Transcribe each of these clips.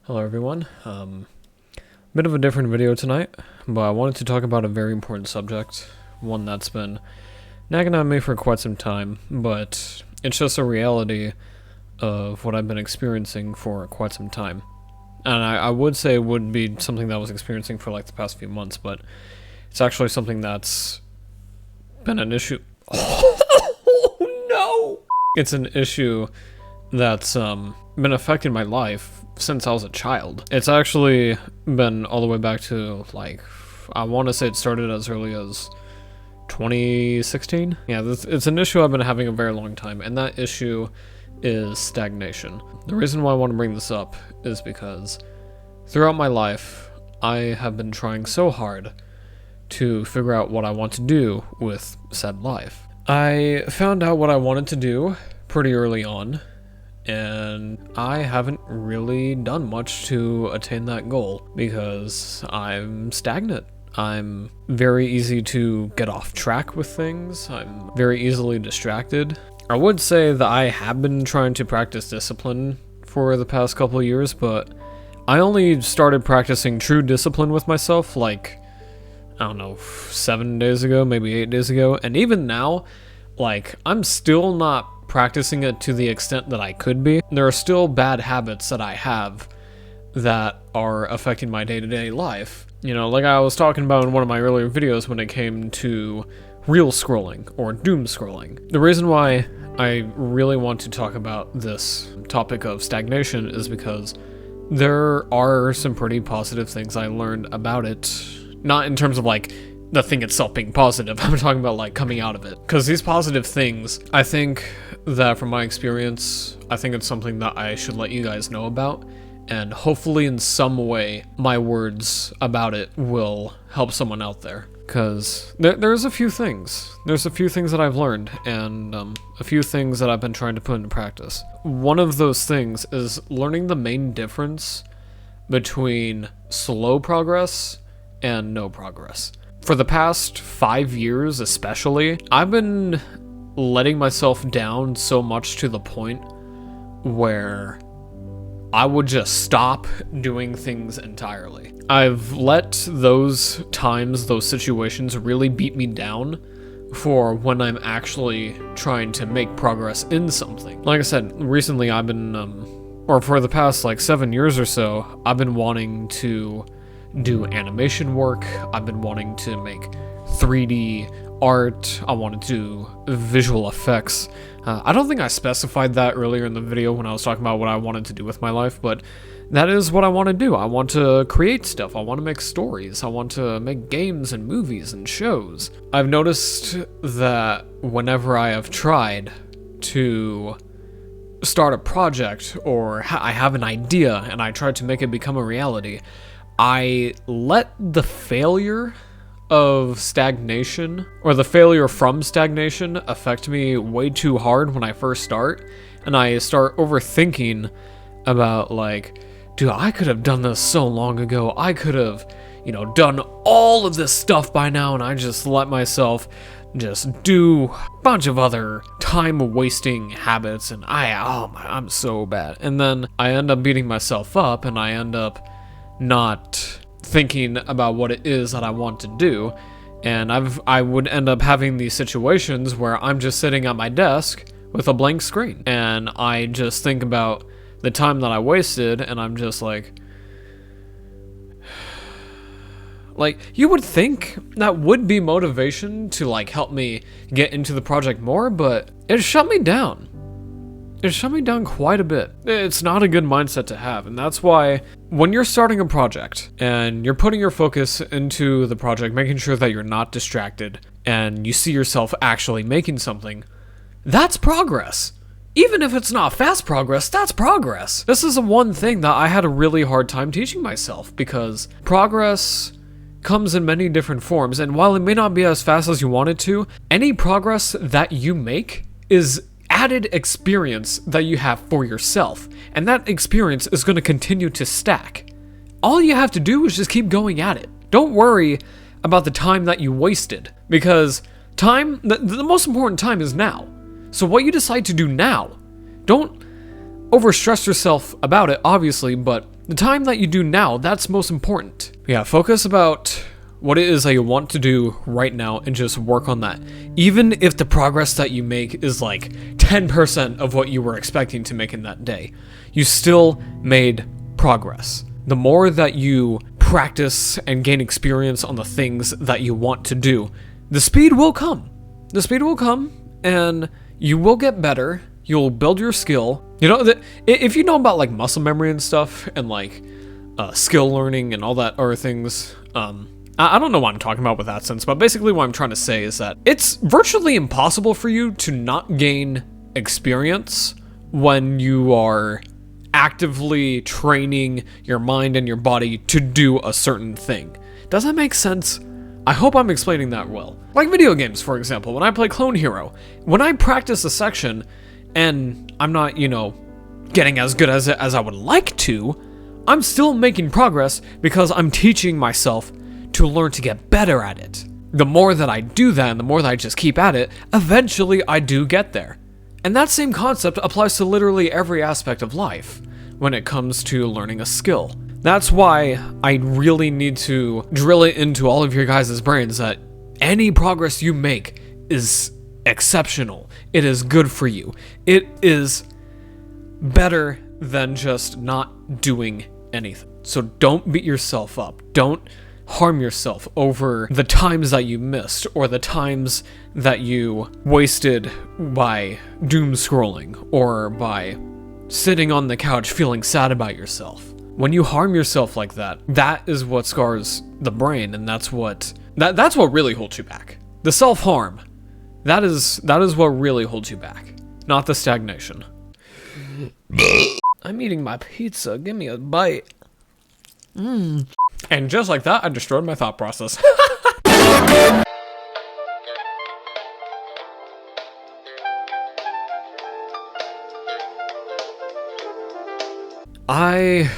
Hello everyone, bit of a different video tonight, but I wanted to talk about a very important subject, one that's been nagging on me for quite some time, but it's just a reality of what I've been experiencing for quite some time. And I would say it would be something that I was experiencing for like the past few months, but it's actually something that's been an issue. Oh no! It's an issue that's been affecting my life since I was a child. It's actually been all the way back to, like, I want to say it started as early as 2016. Yeah, it's an issue I've been having a very long time, and that issue is stagnation. The reason why I want to bring this up is because throughout my life, I have been trying so hard to figure out what I want to do with said life. I found out what I wanted to do pretty early on, and I haven't really done much to attain that goal because I'm stagnant. I'm very easy to get off track with things. I'm very easily distracted. I would say that I have been trying to practice discipline for the past couple of years, but I only started practicing true discipline with myself like, I don't know, 7 days ago, maybe 8 days ago. And even now, like, I'm still not practicing it to the extent that I could be. There are still bad habits that I have that are affecting my day-to-day life. You know, like I was talking about in one of my earlier videos when it came to reel scrolling or doom scrolling. The reason why I really want to talk about this topic of stagnation is because there are some pretty positive things I learned about it. Not in terms of like the thing itself being positive, I'm talking about like coming out of it. Because these positive things, I think that from my experience, I think it's something that I should let you guys know about. And hopefully in some way, my words about it will help someone out there. Because there's a few things. There's a few things that I've learned, and a few things that I've been trying to put into practice. One of those things is learning the main difference between slow progress and no progress. For the past 5 years especially, I've been letting myself down so much to the point where I would just stop doing things entirely. I've let those times, those situations really beat me down for when I'm actually trying to make progress in something. Like I said, recently I've been, or for the past like 7 years or so, I've been wanting to do animation work. I've been wanting to make 3D art. I wanted to do visual effects. I don't think I specified that earlier in the video when I was talking about what I wanted to do with my life, but that is what I want to do. I want to create stuff. I want to make stories. I want to make games and movies and shows. I've noticed that whenever I have tried to start a project or I have an idea and I try to make it become a reality, I let the failure of stagnation, or the failure from stagnation, affect me way too hard when I first start, and I start overthinking about like, dude, I could have done this so long ago. I could have, done all of this stuff by now, and I just let myself just do a bunch of other time-wasting habits, and I'm so bad. And then I end up beating myself up, and I end up not thinking about what it is that I want to do, and I would end up having these situations where I'm just sitting at my desk with a blank screen, and I just think about the time that I wasted, and I'm just like, you would think that would be motivation to like help me get into the project more, but it shut me down. It shut me down quite a bit. It's not a good mindset to have, and that's why when you're starting a project and you're putting your focus into the project, making sure that you're not distracted, and you see yourself actually making something, that's progress. Even if it's not fast progress, that's progress. This is the one thing that I had a really hard time teaching myself, because progress comes in many different forms, and while it may not be as fast as you want it to, any progress that you make is added experience that you have for yourself, and that experience is going to continue to stack. All you have to do is just keep going at it. Don't worry about the time that you wasted, because time, the most important time is now. So what you decide to do now, don't overstress yourself about it, obviously, but The time that you do now, that's most important. Yeah, focus about what it is that you want to do right now and just work on that. Even if the progress that you make is like 10% of what you were expecting to make in that day, you still made progress. The more that you practice and gain experience on the things that you want to do, the speed will come. The speed will come and you will get better. You'll build your skill. You know, if you know about like muscle memory and stuff and like skill learning and all that other things, I don't know what I'm talking about with that sense, but basically what I'm trying to say is that it's virtually impossible for you to not gain experience when you are actively training your mind and your body to do a certain thing. Does that make sense? I hope I'm explaining that well. Like video games, for example, when I play Clone Hero, when I practice a section and I'm not, you know, getting as good as I would like to, I'm still making progress because I'm teaching myself to learn to get better at it. The more that I do that and the more that I just keep at it, eventually I do get there. And that same concept applies to literally every aspect of life when it comes to learning a skill. That's why I really need to drill it into all of your guys' brains that any progress you make is exceptional. It is good for you. It is better than just not doing anything. So don't beat yourself up. Don't harm yourself over the times that you missed or the times that you wasted by doom scrolling or by sitting on the couch feeling sad about yourself. When you harm yourself like that, that is what scars the brain, and that's what really holds you back. The self-harm, that is what really holds you back, not the stagnation. I'm eating my pizza. Give me a bite. And just like that, I destroyed my thought process. I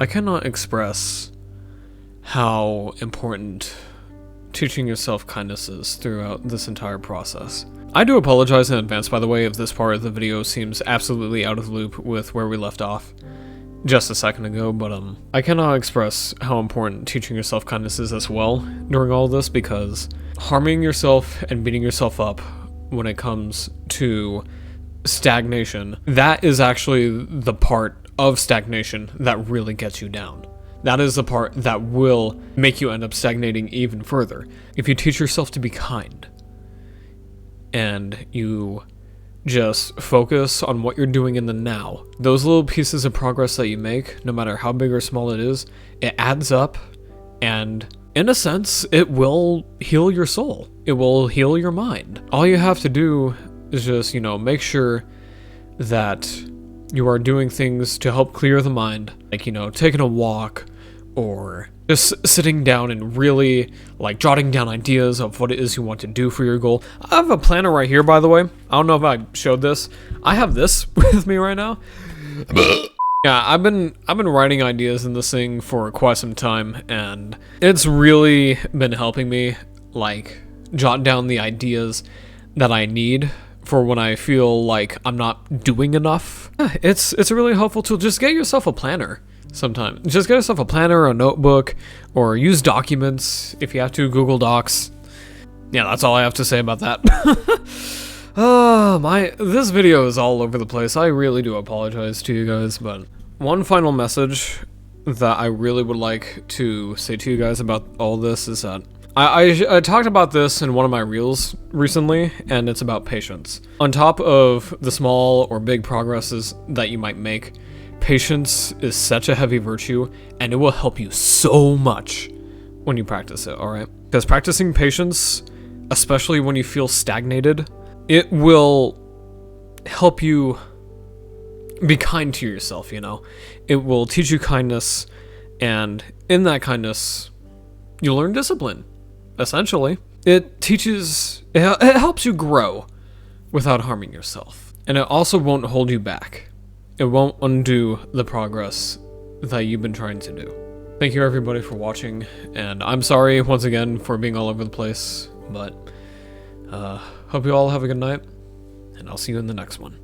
cannot express how important teaching yourself kindness is throughout this entire process. I do apologize in advance, by the way, if this part of the video seems absolutely out of the loop with where we left off just a second ago, but I cannot express how important teaching yourself kindness is as well during all this, because harming yourself and beating yourself up when it comes to stagnation, that is actually the part of stagnation that really gets you down. That is the part that will make you end up stagnating even further. If you teach yourself to be kind and you just focus on what you're doing in the now, those little pieces of progress that you make, no matter how big or small it is, it adds up, and in a sense, it will heal your soul. It will heal your mind. All you have to do is just, you know, make sure that you are doing things to help clear the mind, like, you know, taking a walk or just sitting down and really like jotting down ideas of what it is you want to do for your goal. I have a planner right here, by the way. I don't know if I showed this. I have this with me right now. Yeah, I've been writing ideas in this thing for quite some time, and it's really been helping me like jot down the ideas that I need for when I feel like I'm not doing enough. It's a really helpful tool. Just get yourself a planner sometime. Just get yourself a planner or a notebook, or use documents if you have to, Google Docs. Yeah, that's all I have to say about that. This video is all over the place. I really do apologize to you guys, but one final message that I really would like to say to you guys about all this is that I talked about this in one of my reels recently, and it's about patience. On top of the small or big progresses that you might make, patience is such a heavy virtue, and it will help you so much when you practice it, alright? Because practicing patience, especially when you feel stagnated, it will help you be kind to yourself, you know? It will teach you kindness, and in that kindness, you learn discipline. Essentially, it helps you grow without harming yourself. And it also won't hold you back. It won't undo the progress that you've been trying to do. Thank you everybody for watching, and I'm sorry once again for being all over the place, but hope you all have a good night, and I'll see you in the next one.